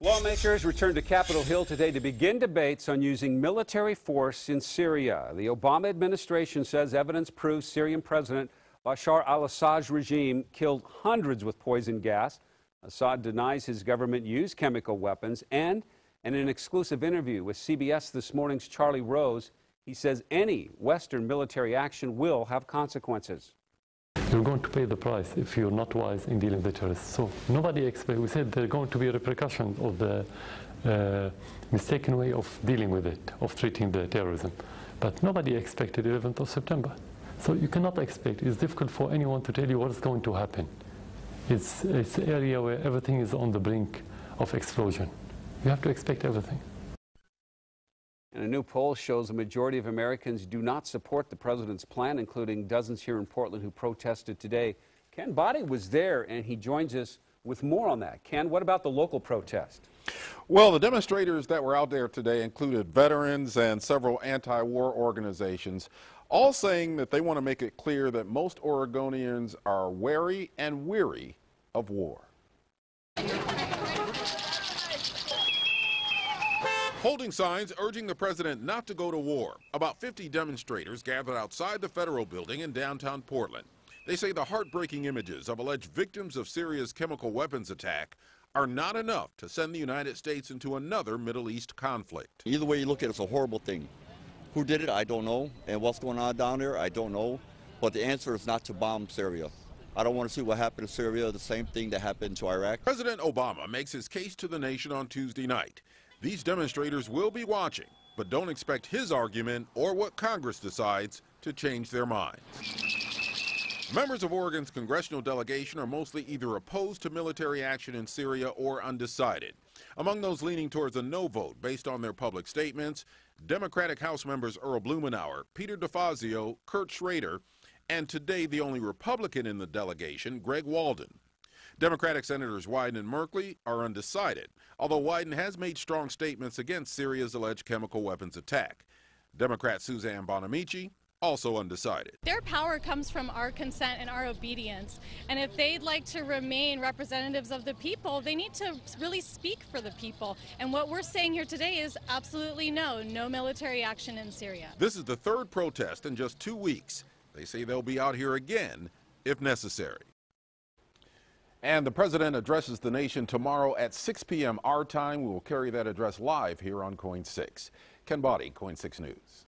Lawmakers returned to Capitol Hill today to begin debates on using military force in Syria. The Obama administration says evidence proves Syrian President Bashar al-Assad's regime killed hundreds with poison gas. Assad denies his government used chemical weapons, and in an exclusive interview with CBS This Morning's Charlie Rose, he says any Western military action will have consequences. You're going to pay the price if you're not wise in dealing with terrorists. So nobody expects, we said there are going to be repercussions of the mistaken way of dealing with it, of treating the terrorism. But nobody expected 11th of September. So you cannot expect, it's difficult for anyone to tell you what's going to happen. It's an area where everything is on the brink of explosion. You have to expect everything. And a new poll shows a majority of Americans do not support the president's plan, including dozens here in Portland who protested today. Ken Boddy was there, and he joins us with more on that. Ken, what about the local protest? Well, the demonstrators that were out there today included veterans and several anti-war organizations, all saying that they want to make it clear that most Oregonians are wary and weary of war. Holding signs urging the president not to go to war. About 50 demonstrators gathered outside the federal building in downtown Portland. They say the heartbreaking images of alleged victims of Syria's chemical weapons attack are not enough to send the United States into another Middle East conflict. Either way you look at it, it's a horrible thing. Who did it, I don't know. And what's going on down there, I don't know. But the answer is not to bomb Syria. I don't want to see what happened to Syria, the same thing that happened to Iraq. President Obama makes his case to the nation on Tuesday night. These demonstrators will be watching, but don't expect his argument or what Congress decides to change their minds. Members of Oregon's congressional delegation are mostly either opposed to military action in Syria or undecided. Among those leaning towards a no vote based on their public statements, Democratic House members Earl Blumenauer, Peter DeFazio, Kurt Schrader, and today the only Republican in the delegation, Greg Walden. Democratic Senators Wyden and Merkley are undecided, although Wyden has made strong statements against Syria's alleged chemical weapons attack. Democrat Suzanne Bonamici also undecided. Their power comes from our consent and our obedience, and if they'd like to remain representatives of the people, they need to really speak for the people. And what we're saying here today is absolutely no military action in Syria. This is the third protest in just 2 weeks. They say they'll be out here again if necessary. And the president addresses the nation tomorrow at 6 p.m. our time. We will carry that address live here on KOIN 6. Ken Boddy, KOIN 6 News.